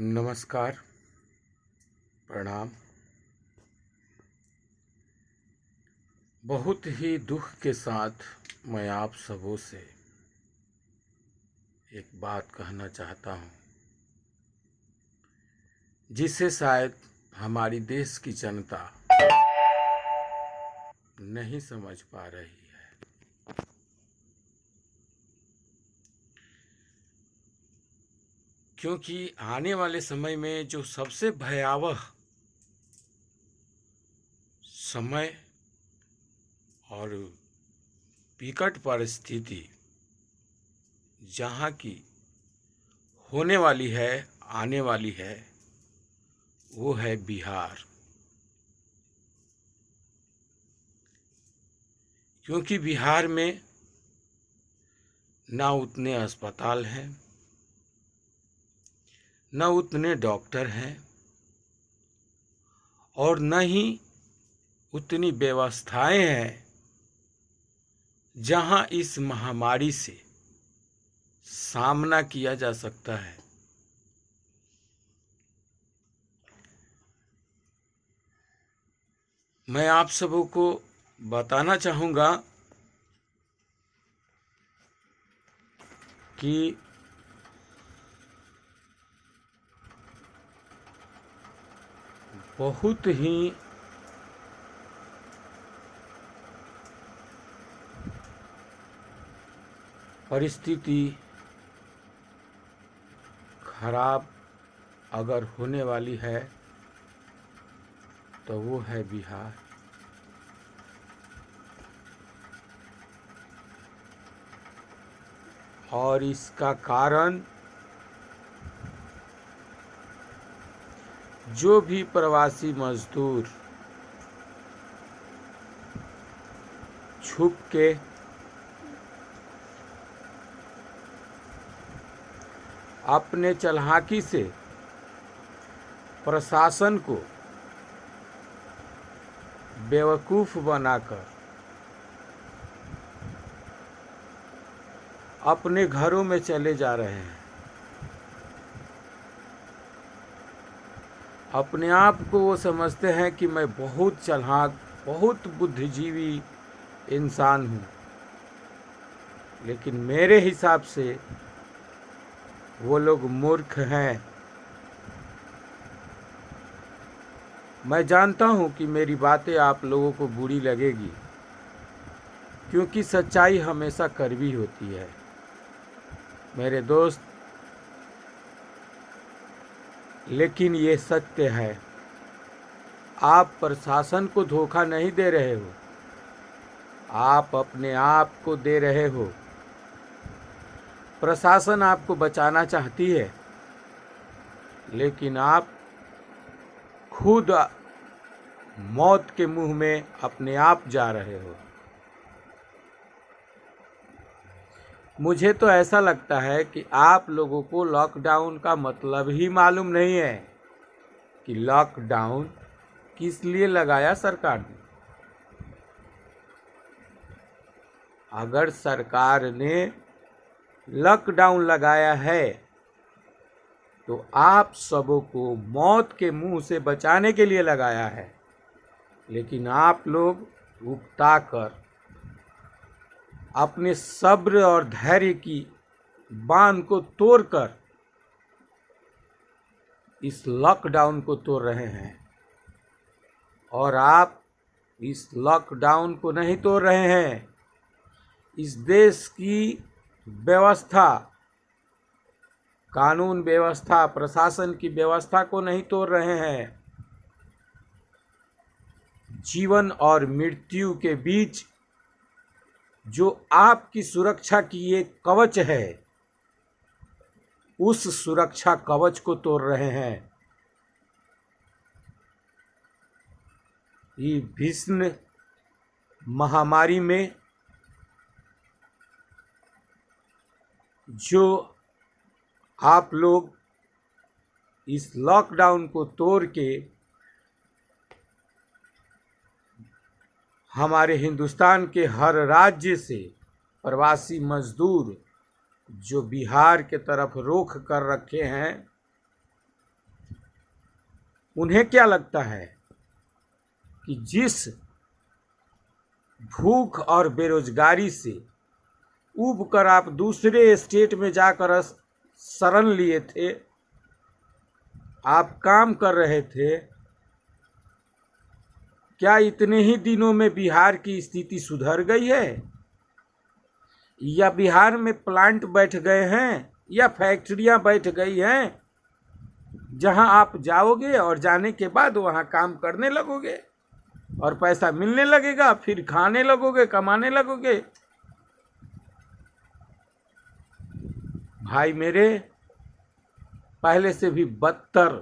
नमस्कार, प्रणाम। बहुत ही दुख के साथ मैं आप सबों से एक बात कहना चाहता हूँ, जिसे शायद हमारी देश की जनता नहीं समझ पा रही है। क्योंकि आने वाले समय में जो सबसे भयावह समय और विकट परिस्थिति जहाँ की होने वाली है, आने वाली है, वो है बिहार। क्योंकि बिहार में ना उतने अस्पताल हैं, न उतने डॉक्टर हैं और न ही उतनी व्यवस्थाएं हैं जहां इस महामारी से सामना किया जा सकता है। मैं आप सबों को बताना चाहूँगा कि बहुत ही परिस्थिति खराब अगर होने वाली है तो वो है बिहार। और इसका कारण जो भी प्रवासी मजदूर छुप के अपने चालाकी से प्रशासन को बेवकूफ़ बनाकर अपने घरों में चले जा रहे हैं। अपने आप को वो समझते हैं कि मैं बहुत चालाक, बहुत बुद्धिजीवी इंसान हूँ, लेकिन मेरे हिसाब से वो लोग मूर्ख हैं। मैं जानता हूँ कि मेरी बातें आप लोगों को बुरी लगेगी, क्योंकि सच्चाई हमेशा कड़वी होती है। मेरे दोस्त, लेकिन ये सत्य है। आप प्रशासन को धोखा नहीं दे रहे हो, आप अपने आप को दे रहे हो। प्रशासन आपको बचाना चाहती है, लेकिन आप खुद मौत के मुंह में अपने आप जा रहे हो। मुझे तो ऐसा लगता है कि आप लोगों को लॉकडाउन का मतलब ही मालूम नहीं है कि लॉकडाउन किस लिए लगाया सरकार ने। अगर सरकार ने लॉकडाउन लगाया है तो आप सबों को मौत के मुंह से बचाने के लिए लगाया है, लेकिन आप लोग उकताकर अपने सब्र और धैर्य की बांध को तोड़कर इस लॉकडाउन को तोड़ रहे हैं। और आप इस लॉकडाउन को नहीं तोड़ रहे हैं, इस देश की व्यवस्था, कानून व्यवस्था, प्रशासन की व्यवस्था को नहीं तोड़ रहे हैं। जीवन और मृत्यु के बीच जो आपकी सुरक्षा की एक कवच है, उस सुरक्षा कवच को तोड़ रहे हैं। ये भीषण महामारी में जो आप लोग इस लॉकडाउन को तोड़ के हमारे हिंदुस्तान के हर राज्य से प्रवासी मजदूर जो बिहार के तरफ रुख कर रखे हैं, उन्हें क्या लगता है कि जिस भूख और बेरोजगारी से ऊब कर आप दूसरे स्टेट में जाकर शरण लिए थे, आप काम कर रहे थे, क्या इतने ही दिनों में बिहार की स्थिति सुधर गई है? या बिहार में प्लांट बैठ गए हैं या फैक्ट्रियां बैठ गई हैं जहां आप जाओगे और जाने के बाद वहां काम करने लगोगे और पैसा मिलने लगेगा, फिर खाने लगोगे, कमाने लगोगे? भाई मेरे, पहले से भी बदतर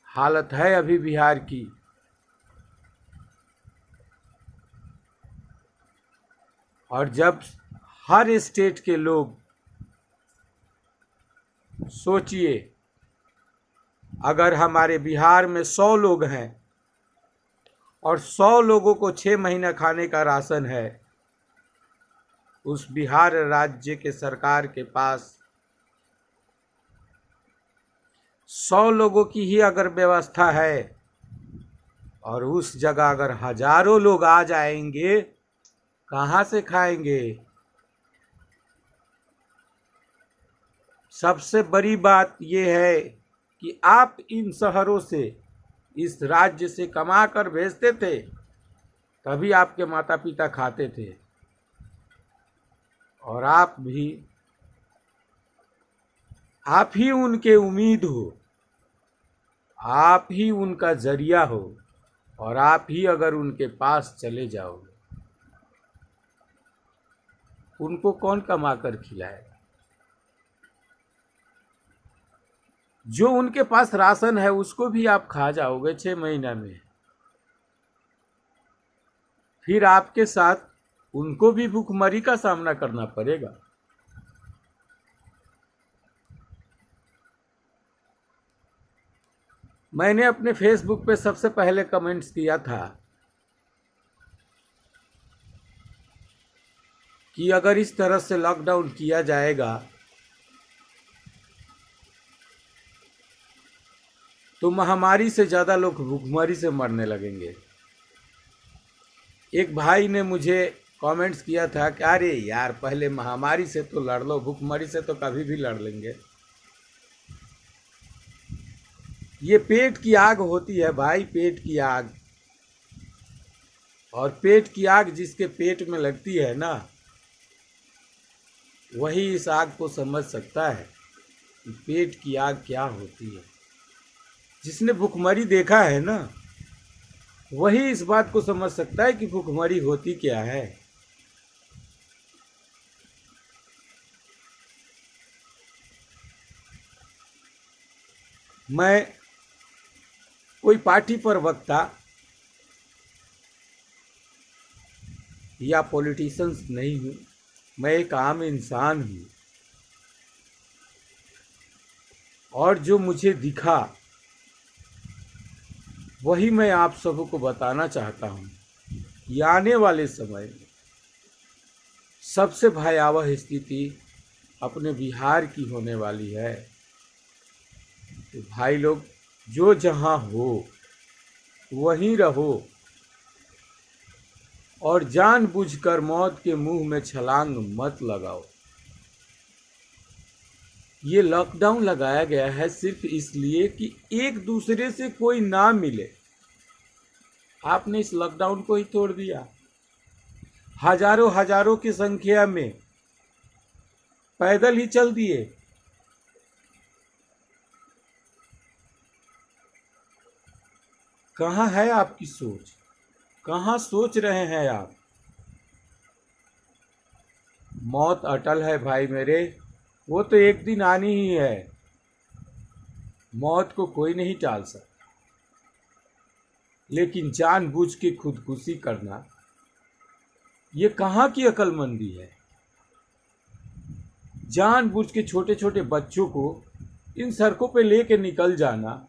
हालत है अभी बिहार की। और जब हर स्टेट के लोग, सोचिए, अगर हमारे बिहार में 100 लोग हैं और 100 लोगों को 6 महीना खाने का राशन है, उस बिहार राज्य के सरकार के पास 100 लोगों की ही अगर व्यवस्था है और उस जगह अगर हजारों लोग आ जाएंगे, कहाँ से खाएंगे? सबसे बड़ी बात यह है कि आप इन शहरों से, इस राज्य से कमा कर भेजते थे, तभी आपके माता पिता खाते थे और आप ही उनके उम्मीद हो, आप ही उनका जरिया हो, और आप ही अगर उनके पास चले जाओगे, उनको कौन कमा कर खिलाएगा? जो उनके पास राशन है उसको भी आप खा जाओगे 6 महीना में, फिर आपके साथ उनको भी भूखमरी का सामना करना पड़ेगा। मैंने अपने फेसबुक पे सबसे पहले कमेंट्स किया था कि अगर इस तरह से लॉकडाउन किया जाएगा तो महामारी से ज़्यादा लोग भूखमरी से मरने लगेंगे। एक भाई ने मुझे कमेंट्स किया था कि अरे यार, पहले महामारी से तो लड़ लो, भूखमरी से तो कभी भी लड़ लेंगे। ये पेट की आग होती है भाई, पेट की आग। और पेट की आग जिसके पेट में लगती है ना, वही इस आग को समझ सकता है कि पेट की आग क्या होती है। जिसने भूखमरी देखा है ना, वही इस बात को समझ सकता है कि भूखमरी होती क्या है। मैं कोई पार्टी पर वक्ता या पॉलिटिशियंस नहीं हूँ, मैं एक आम इंसान हूँ। और जो मुझे दिखा वही मैं आप सबों को बताना चाहता हूँ कि आने वाले समय में सबसे भयावह स्थिति अपने बिहार की होने वाली है। तो भाई लोग, जो जहाँ हो वहीं रहो और जानबूझकर मौत के मुंह में छलांग मत लगाओ। ये लॉकडाउन लगाया गया है सिर्फ इसलिए कि एक दूसरे से कोई ना मिले। आपने इस लॉकडाउन को ही तोड़ दिया। हजारों हजारों की संख्या में पैदल ही चल दिए। कहाँ है आपकी सोच? कहाँ सोच रहे हैं आप? मौत अटल है भाई मेरे, वो तो एक दिन आनी ही है। मौत को कोई नहीं टाल सकता, लेकिन जानबूझ के खुदकुशी करना, ये कहाँ की अक्लमंदी है? जानबूझ के छोटे छोटे बच्चों को इन सड़कों पे लेके निकल जाना,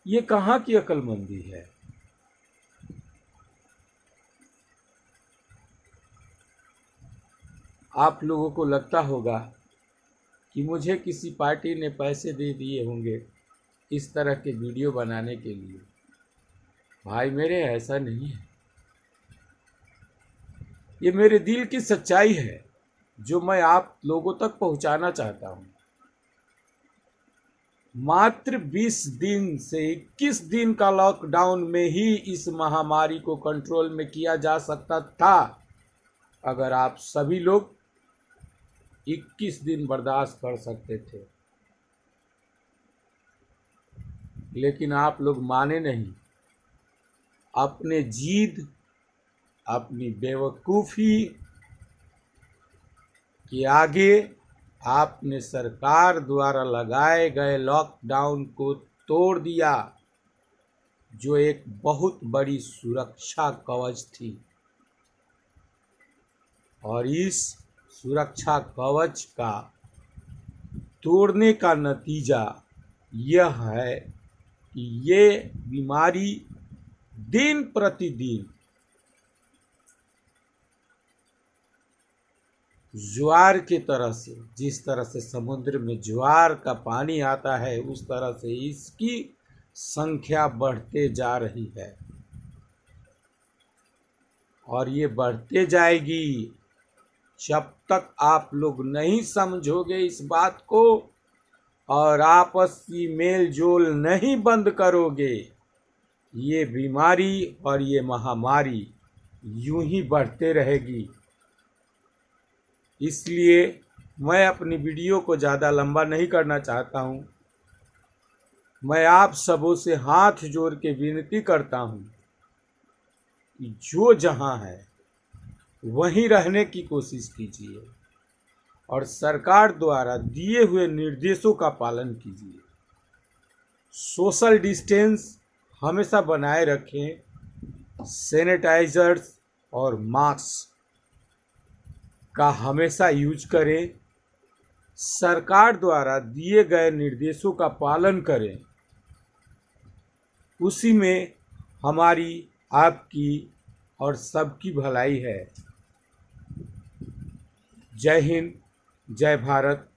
ये कहाँ की अक्लमंदी है? आप लोगों को लगता होगा कि मुझे किसी पार्टी ने पैसे दे दिए होंगे, इस तरह के वीडियो बनाने के लिए। भाई मेरे, ऐसा नहीं है। ये मेरे दिल की सच्चाई है जो मैं आप लोगों तक पहुंचाना चाहता हूं। मात्र 20 दिन से 21 दिन का लॉकडाउन में ही इस महामारी को कंट्रोल में किया जा सकता था, अगर आप सभी लोग 21 दिन बर्दाश्त कर सकते थे। लेकिन आप लोग माने नहीं। अपने जिद, अपनी बेवकूफ़ी के आगे आपने सरकार द्वारा लगाए गए लॉकडाउन को तोड़ दिया, जो एक बहुत बड़ी सुरक्षा कवच थी। और इस सुरक्षा कवच का तोड़ने का नतीजा यह है कि ये बीमारी दिन प्रतिदिन ज्वार की तरह से, जिस तरह से समुद्र में ज्वार का पानी आता है, उस तरह से इसकी संख्या बढ़ते जा रही है। और ये बढ़ते जाएगी जब तक आप लोग नहीं समझोगे इस बात को और आपसी मेल जोल नहीं बंद करोगे। ये बीमारी और ये महामारी यूं ही बढ़ते रहेगी। इसलिए मैं अपनी वीडियो को ज़्यादा लंबा नहीं करना चाहता हूँ। मैं आप सबों से हाथ जोड़ के विनती करता हूँ कि जो जहाँ है वहीं रहने की कोशिश कीजिए और सरकार द्वारा दिए हुए निर्देशों का पालन कीजिए। सोशल डिस्टेंस हमेशा बनाए रखें। सैनिटाइजर्स और मास्क का हमेशा यूज करें। सरकार द्वारा दिए गए निर्देशों का पालन करें। उसी में हमारी, आपकी और सबकी भलाई है। जय हिंद, जय भारत।